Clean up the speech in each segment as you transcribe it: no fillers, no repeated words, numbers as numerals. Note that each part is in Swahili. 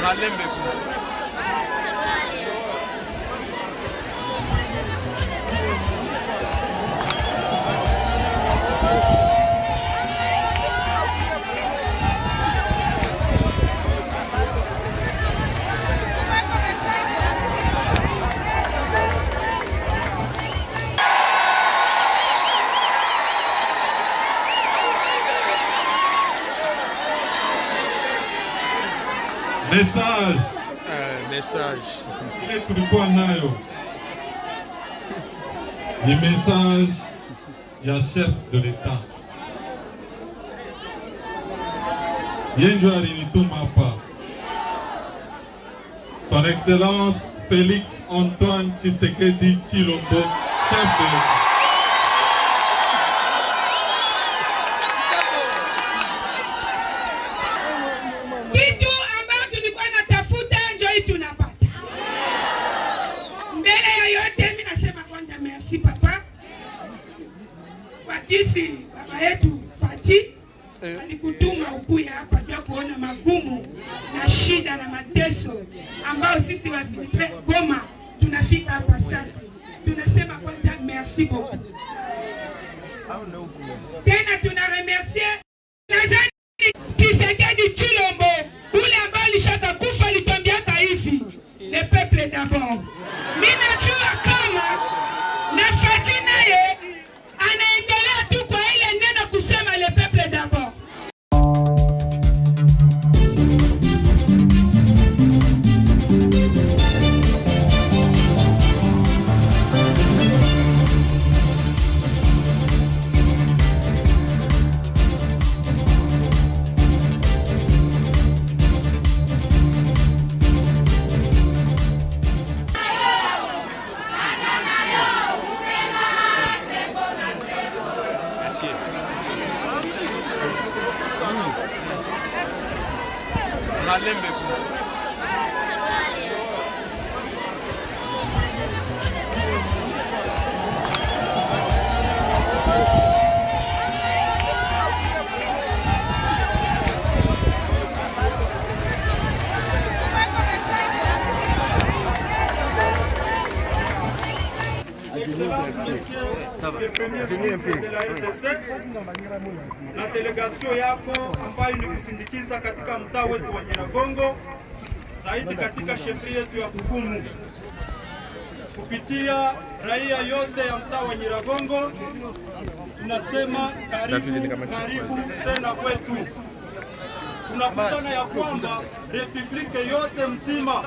Malembe. Message. Message. Ile tulikuwa nayo ni message ya chef de l'État. Yenjo alinituma hapa. Son Excellence Félix Antoine Tshisekedi Tshilombo, chef de l'État. Si papa wakisi baba yetu Fati alikutuma ukuya hapa kwa kuona magumu na shida na mateso ambao sisi wa Goma tunafika hapa sasa. Tunasema kwanza merci beaucoup. Tena tunaremercier Nazani Tshisekedi Tshilombo ule ambao alishaka kufa alituambiaka hivi le peuple d'abord. Mimi najua kama na Fati naye anaendelea tu kwa ile neno kusema le peuple d'abord. Malembe. Excellences, Messieurs le Premier ministre de la RDC, na delegasyon yako ambayo ni kusindikiza katika mtaa wetu wa Nyiragongo, zaidi katika shefri yetu ya Bukumu. Kupitia raia yote ya mtaa wa Nyiragongo, tunasema karibu tena kwetu. Tunakutana ya kwamba republike yote mzima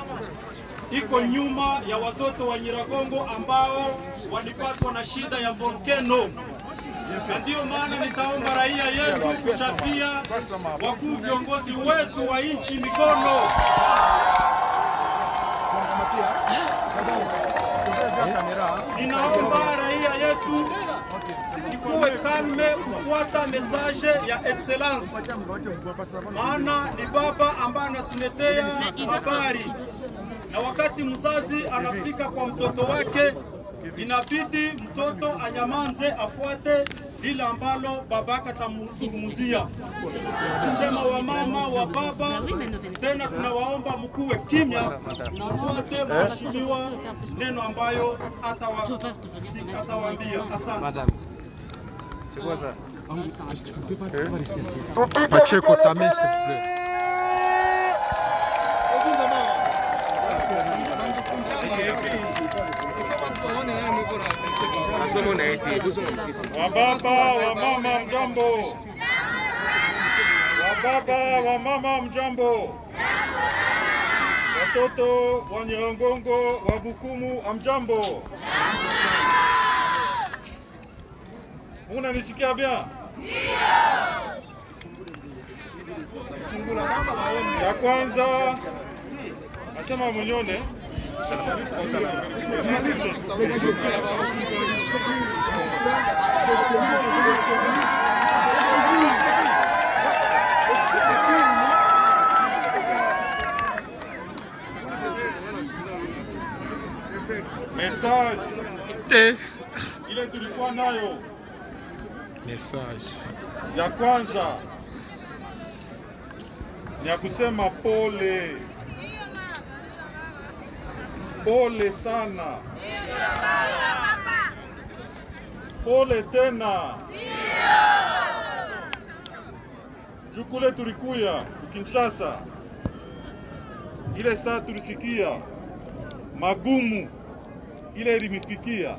iko nyuma ya watoto wa Nyiragongo ambao walipatwa na shida ya volcano. Na ndio maana nitaomba raia yetu kuchapia wakuu viongozi wetu wa nchi mikono. Ninaomba raia yetu ikuwe kalme kufuata message ya excellence. Maana ni baba ambaye anatuletea habari. Na wakati mzazi anafika kwa mtoto wake, inabidi mtoto anyamanze afuate lile ambalo babaka atamzungumzia. Kusema wa mama wa baba, tena tunawaomba mkuwe kimya, afuate mheshimiwa neno ambayo atawaambia. Asante. Pacheco Tamé, s'il te plaît. Wababa wa mama mjambo. Wababa wa mama mjambo. Watoto wa Nyiragongo wa Bukumu amjambo. Unanisikia bien? Ya kwanza asema mnyone. Message ile tulikuwa nayo. Message ya kwanza ni ya kusema pole pole sana. Pole tena. Jukule tulikuya Kinshasa, ile saa tulisikia magumu ile ilimifikia,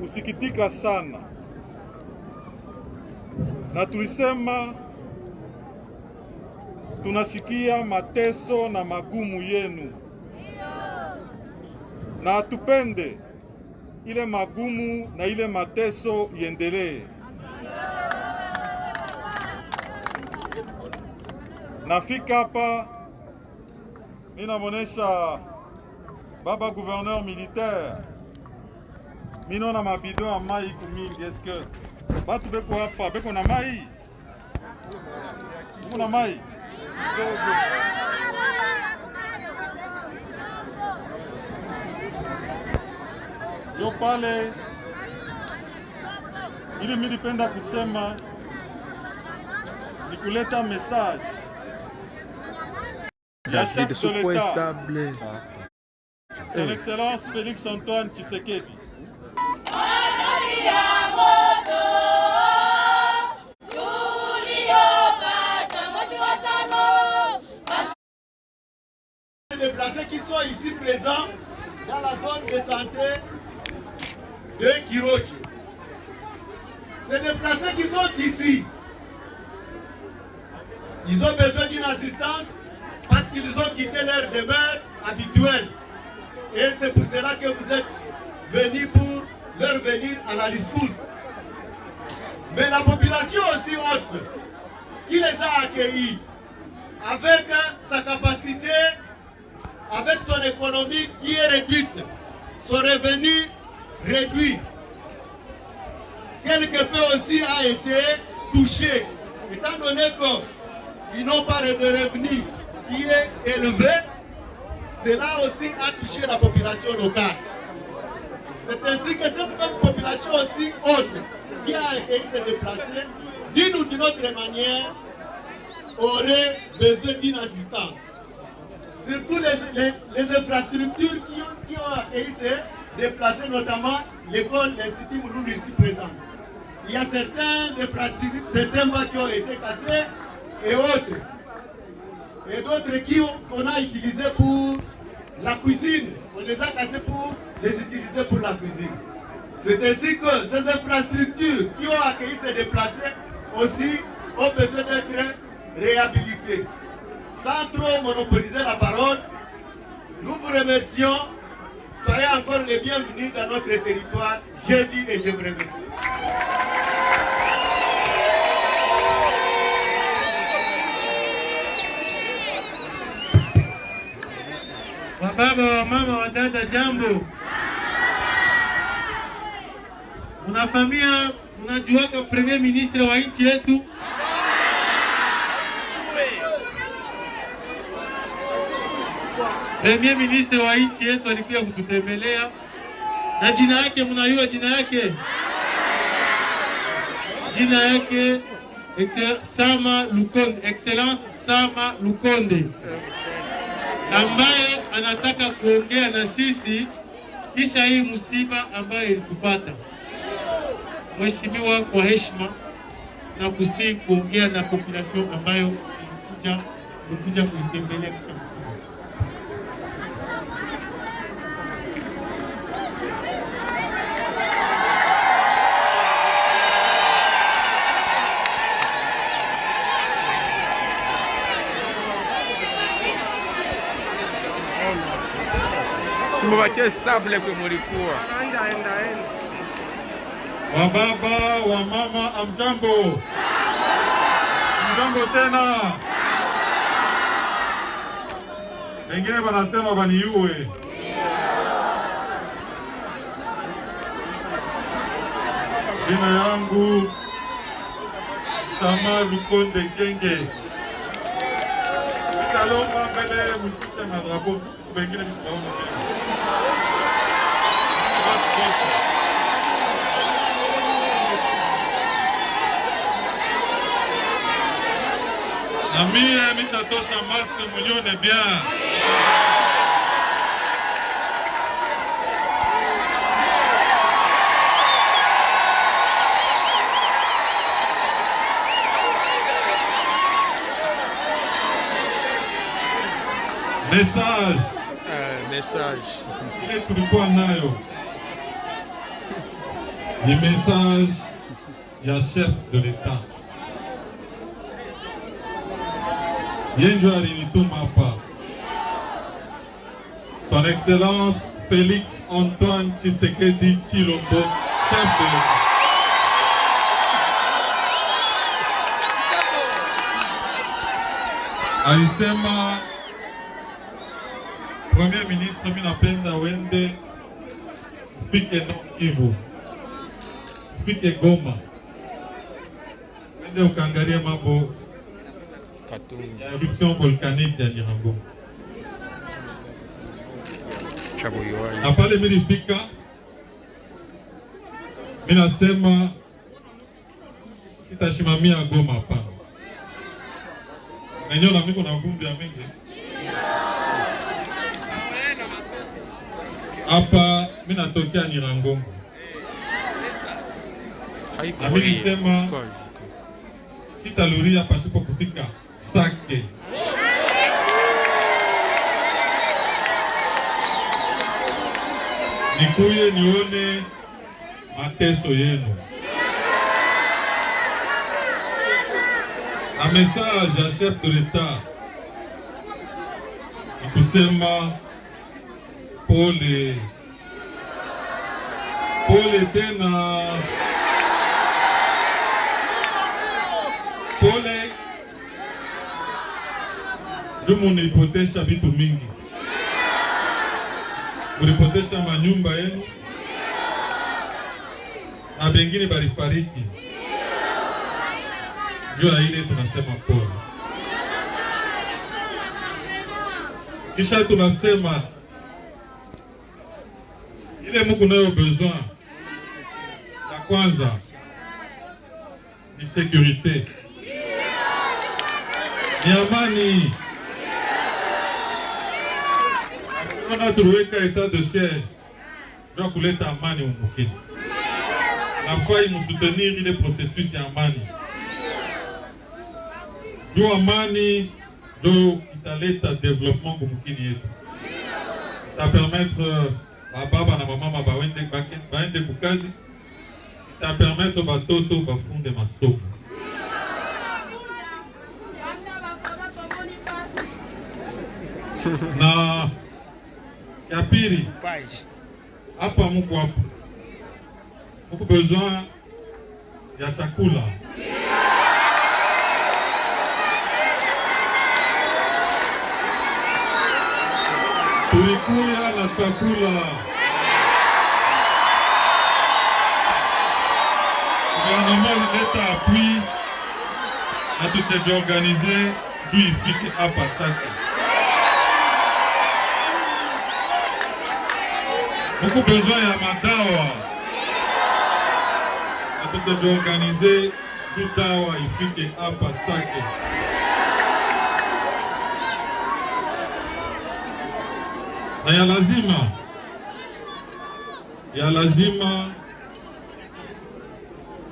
usikitika sana, na tulisema tunasikia mateso na magumu yenu, na tupende ile magumu na ile mateso iendelee. Nafika hapa ninamonesha baba gouverneur militaire, minona mabido ya mai kumingi. Eske batu beko hapa beko na mai? Kuna mai? Yo pale ili nilipenda kusema ni kuleta message David stable. Son Excellence Félix Antoine Tshisekedi. Les déplacés qui sont ici présents dans la zone de santé de Kiroche. Ces déplacés qui sont ici, ils ont besoin d'une assistance parce qu'ils ont quitté leur demeure habituelle. Et c'est pour cela que vous êtes venus pour leur venir à la rescousse. Mais la population aussi autre, qui les a accueillis, avec sa capacité, avec son économie qui est réduite, son revenu réduit, quelque peu aussi a été touché, étant donné qu'ils n'ont pas de revenu qui est élevé, cela aussi a touché la population locale. C'est ainsi que cette même population aussi autre qui a été se déplacer, d'une ou d'une autre manière, aurait besoin d'une assistance. Surtout les infrastructures qui ont été se déplacer, notamment l'école, l'Institut Mouloud ici présent. Il y a certains bas qui ont été cassés et autres. Et d'autres qu'on a utilisés pour la cuisine. On les a cassés pour les utiliser pour la cuisine. C'est ainsi que ces infrastructures qui ont accueilli ces déplacés aussi ont besoin d'être réhabilitées. Sans trop monopoliser la parole, nous vous remercions. Soyez encore les bienvenus dans notre territoire. Je dis et je vous remercie. Wababa wa mama wa dada, jambo. Mnafamia, mnajuaka premier ministre wa nchi yetu premier ministre wa nchi yetu alikuja kututembelea, na jina yake mnajua jina yake? Jina yake Sama Lukonde, Excellence Sama Lukonde, ambaye anataka kuongea na sisi kisha hii msiba ambayo ilitupata. Mheshimiwa, kwa heshima na kusihi kuongea na population ambayo ilikuja kuitembelea kisha msiba. Simubakie stable kwa mulikuwa. Wababa wa mama, amjambo. Amjambo tena. Wengine wanasema baniue. Jina yangu Sama Lukonde Kenge. Nitalomba mbele mshushe madrapo, wengine msibaona tena. Na mie mitatosha maske mnyone bien. Message. Message. Ile tulikuwa nayo ni message ya chef de l'État. Yenjo alinituma hapa. Son Excellence Félix Antoine Tshisekedi Tshilombo, chef de l'État. Alisema Premier ministre, mimi napenda wende ufike Nord Kivu, ufike Goma, wende ukaangalia mambo ya eruption volcanique ya Nyiragongo. Na pale nilifika, mimi nasema sitashimamia Goma hapana. Nanyona miko na vumbi ya mingi. Hapa mimi natokea Nyiragongo. Na mimi nisema sitaluria pasipo kufika Sake. Nikuye nione mateso yenu. Na message ya chef de l'État ni kusema pole tena, pole jumu nilipotesha vitu mingi, mulipotesha manyumba yenu na bengine balifariki. Jua ile tunasema pole. Kisha tunasema ile muko nayo besoin ya kwanza ni sécurité, ni amani. Kuna tuweka état de siège ndio kuleta amani umukini. Nafai msoutenir ile processus ya amani. Juu amani ndio italeta développement kumukini yetu. Ça permettre baba na mama baende kukazi, ça permettre batoto bafunde masomo. Na ya pili, hapa muko besoin ya chakula. Tulikuya na chakula. Gouvernement l'État appuie na tutajiorganize juu ifike hapa Sake. Muko besoin ya madawa na tutajiorganize juu dawa ifike hapa Sake. Na ya lazima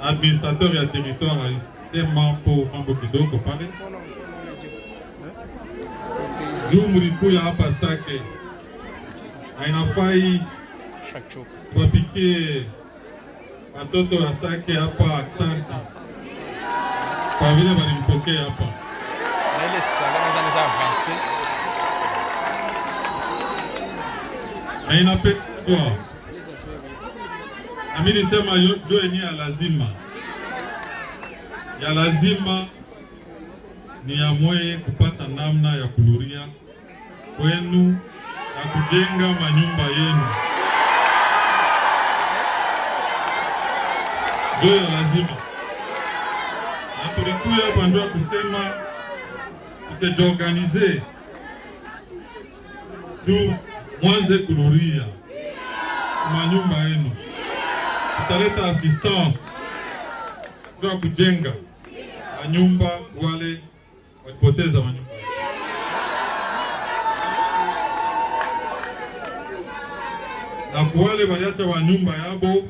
administrateur ya territoire alisema po mambo kidogo pale. Juu mlikuya hapa Sake, na inafai wapikie watoto wa Sake hapa asante kwa vile walimpokea hapa. Na inapendwa. Na mimi nisema jo yenye ya lazima ni ya mweye kupata namna ya kuluria kwenu na kujenga manyumba yenu. Jo ya lazima. Na tulikuya hapa ndio kusema tutajiorganize juu mwanze kuluria manyumba yenu. Tutaleta assistance kwa kujenga manyumba wale walipoteza manyumba. Na kuwale waliacha wa nyumba yabo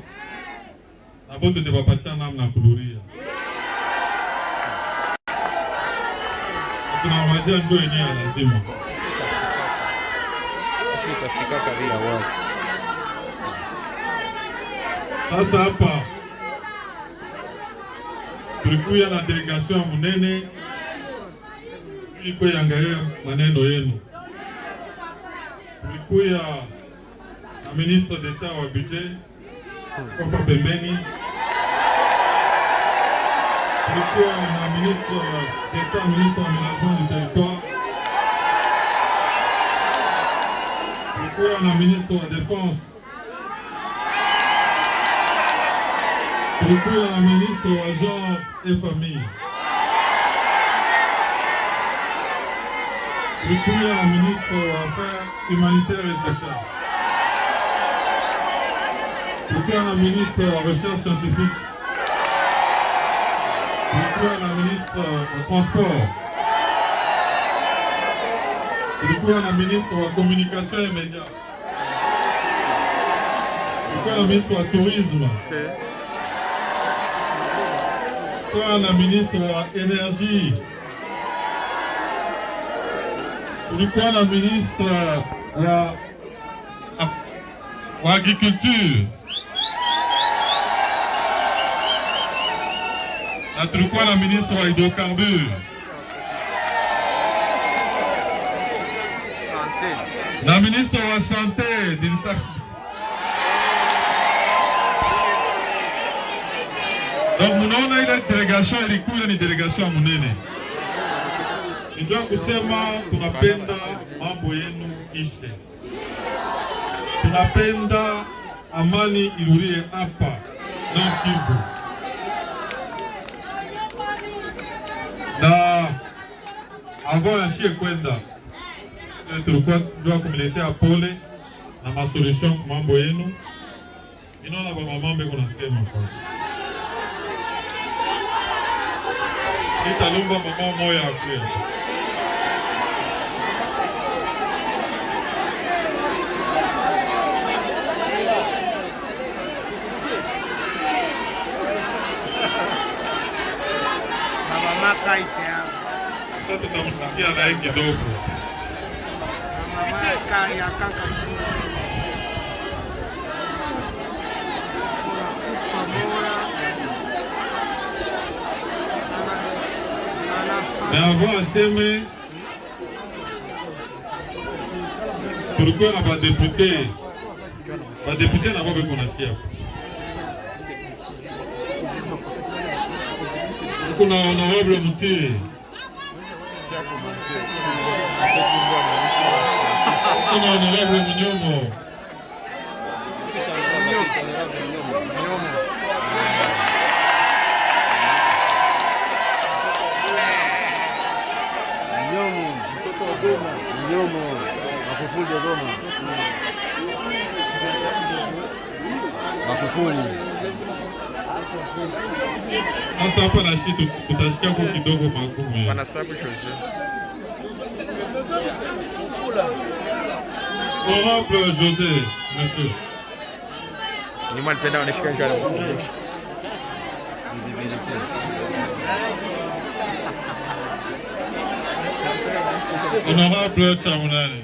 na bote tebapatia namna kuduria. Tunawajia njoo yenyewe lazima. Itafika kabila wapi? Sasa hapa tulikuya na delegation ya munene ilikuwa yangalia maneno yenu. Tulikuya na ministre d'État wa budget kwa pembeni. Tulikuwa na ministre d'État, ministre wa aménagement du territoire. Tulikuwa na ministre wa défense. Tulikuwa na ministre wa genre et famille. Tulikuwa na ministre wa affaires humanitaires et sociales. Tulikuwa na ministre wa recherche scientifique. Tulikuwa na ministre wa transport. Tulikuwa na ministre wa communication et médias. Tulikuwa na ministre wa tourisme. Tulikuwa na ministre wa énergie. Tulikuwa na ministre wa agriculture. Na tulikuwa na ministre wa hydrocarbures. Na ministre wa santé d'État. Donc munaona ile delegation ilikuja ni delegation munene. Ndio kusema tunapenda mambo yenu ishe. Tunapenda amani irurie hapa na Kivu. Na avant ya kwenda tulikuwa ndio kumletea pole na masolution kwa mambo yenu. Inaona baba mambo kuna sema kwa. Nitalomba mama moya akwe. Mama kaite hapo. Sasa tutamsikia na hiki kidogo. Kari ya kaka chini. Na avant aseme tulikuwa na badepute na wabe kunashia. Kuna honorable Mutiri. Kuna honorable Mnyomo. Mnyomo, Makufuli ya Goma. Makufuli. Sasa hapa na shi tutashika kwa kidogo magumu. Wanasabu Jose. Honorable Jose, monsieur. Ni malipenda wanashika njana. Honorable Chamunani.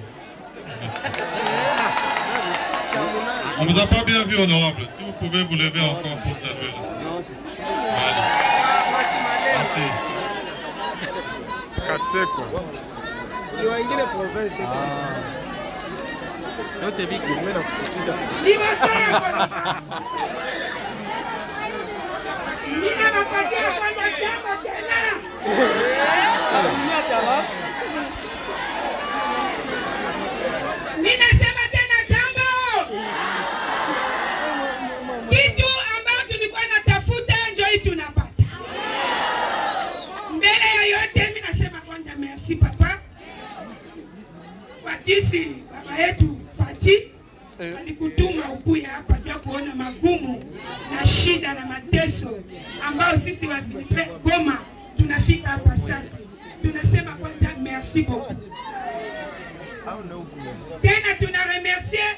On vous a pas bien vu, honorable. Si vous pouvez vous lever encore pour saluer. Allez. Merci. Kaseko. Wengine province yote biko mimi na kukutisha. Nina napatia kwanza chama tena. Ninasema tena jambo. Kitu ambacho tulikuwa natafuta ndio hii tunapata. Mbele ya yote mimi nasema kwanza merci papa. Kwa kisi baba yetu Fati alikutuma ukuya hapa kwa kuona magumu na shida na mateso ambao sisi wa Goma tunafika hapa sasa. Tunasema kwanza merci beaucoup. Tena tuna remercier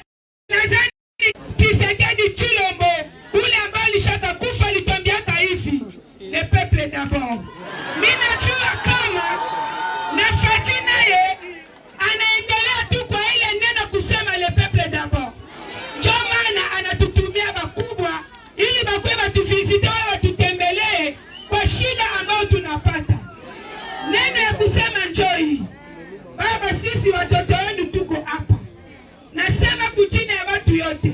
kuchini ya watu yote.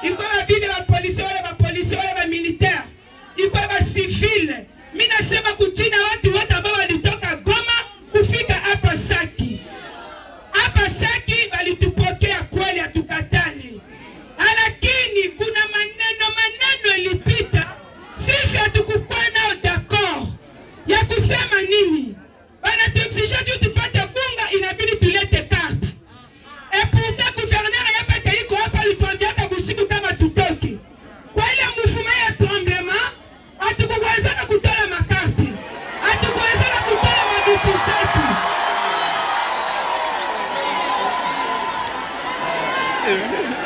Iko babibi ba polisi wale ba militaire. Iko ba civile. Mimi nasema kuchini ya watu wote ambao walitoka Goma kufika hapa Saki. Hapa Saki walitupokea kweli, hatukatali. Lakini kuna maneno ilipita. Sisi hatukukuwa nao d'accord. Ya kusema nini? Bana tuexige tu tupate bunga, inabidi tulete carte. Et pourtant gouverneur ya peke iko hapa alituambia busiku kama tutoke. Kwa ile mfumo ya tremblement, hatukuweza kutoa makarte. Hatukuweza kutoa mabitu zetu.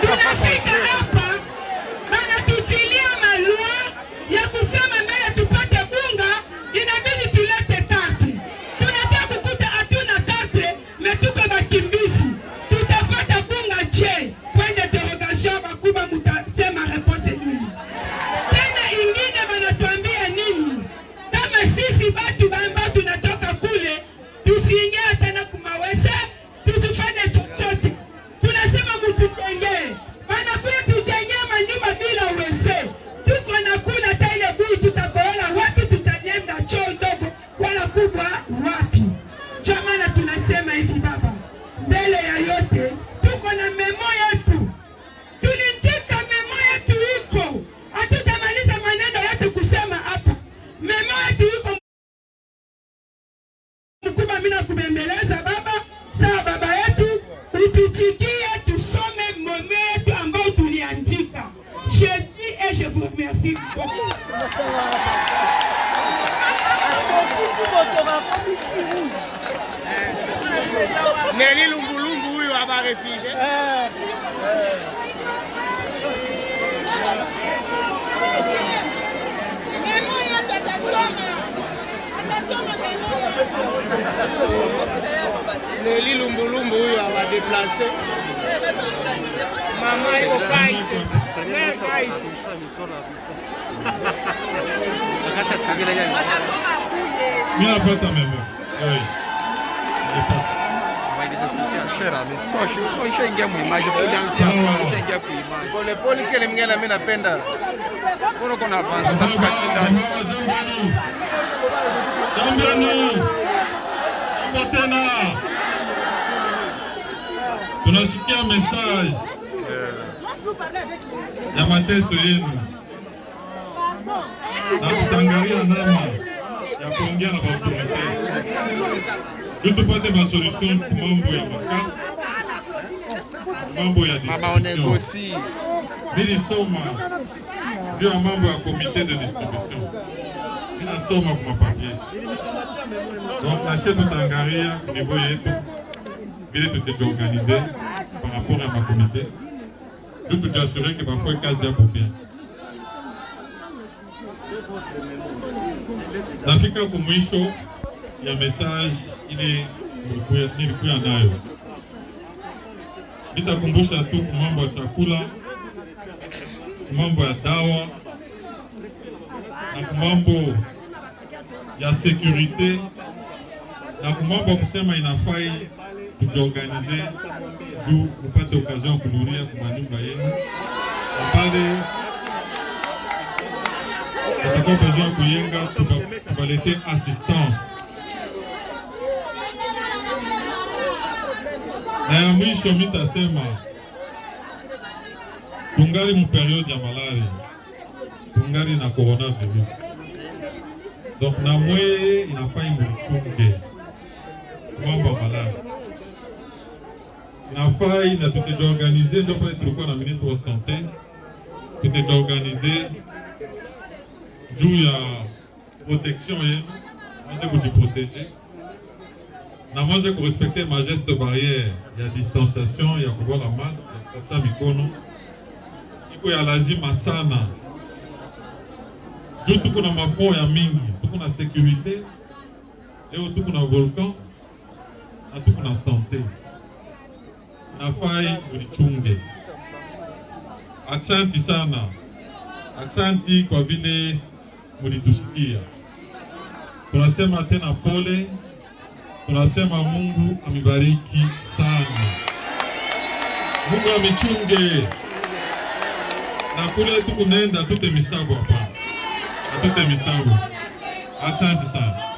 Tunafika hapa, bana tutilia malua ya kusema mbele tupate bunga, inabidi tulete karte. Tunataka kukuta hatuna karte, metuko bakimbizi. Tutapata bunga je? Kwenye derogation bakubwa mutasema repose nini? Tena ingine wanatuambia nini? Kama sisi batu ambao tunatoka kule, tusiingia tena kumawese, tutufanye chochote. Tunasema mtuchengee. Wanakuya tuchengee manyumba bila wese. Tuko na kula hata ile bui tutakoela wapi, tutanyenda choo ndogo wala kubwa wapi. Jamani tunasema hivi baba. Mbele ya yote, tuko na memo yetu. Tulinjika memo yetu iko. Hatutamaliza maneno yote kusema hapa. Memo yetu iko mkubwa, mimi nakubembeleza baba. Sawa baba yetu, utuchikie tusome memo yetu ambao tuliandika. Je dis et je vous remercie beaucoup. Neli Lumbulumbu huyu hapa refugee. Neli Lumbulumbu huyu hapa déplacé. Mama iko kaite. Mimi napata memo. Ishaingia muimage kudansia hapa, ishaingia kuimage. Pole pole sio mingine mimi napenda. Kono kona avanza tafukatinda. Jambiani. Tena. Tunasikia message ya mateso yenu. Na kutangalia nama ya kuongea na autorite. Tupate ma solution kwa mambo ya makao. Mambo ya discussion. Mimi soma ndio mambo ya comité de distribution. Mimi nasoma kwa papier. Donc na chez tutangalia niveau yetu vile tutaorganiser par rapport à ma comité. Je peux t'assurer que parfois kazi yako bien. Nafika kumwisho ya message ile nilikuwa nayo. Nitakumbusha tu mambo ya chakula, mambo ya dawa, na mambo ya security, na mambo kusema inafai tujiorganize juu upate occasion kuhudhuria kwa nyumba yenu. Pale tutakuwa besoin kuyenga tubalete assistance. Na ya mwisho mitasema tungali mu periode ya malaria, tungali na coronavirus. Donc na mweye inafai mchunge mambo ya malaria. Inafai na tutajiorganize, ndio pale tulikuwa na ministre wa santé, tutajiorganize juu ya protection yenu, mwanze kujiproteger. Na mwanze kurespecter ma geste barrière ya distanciation, ya kuvala masque, ya kuosha mikono. Iko ya lazima sana. Juu tuko na mafo ya mingi, tuko na sécurité, leo tuko na volcan, na tuko na santé. Nafai ulichunge. Aksanti sana. Aksanti kwa vile mulitusikia. Tunasema tena pole. Tunasema Mungu amibariki sana. Mungu amichunge. Na kule tukunenda tute misabu hapa. Tute misabu. Asante sana.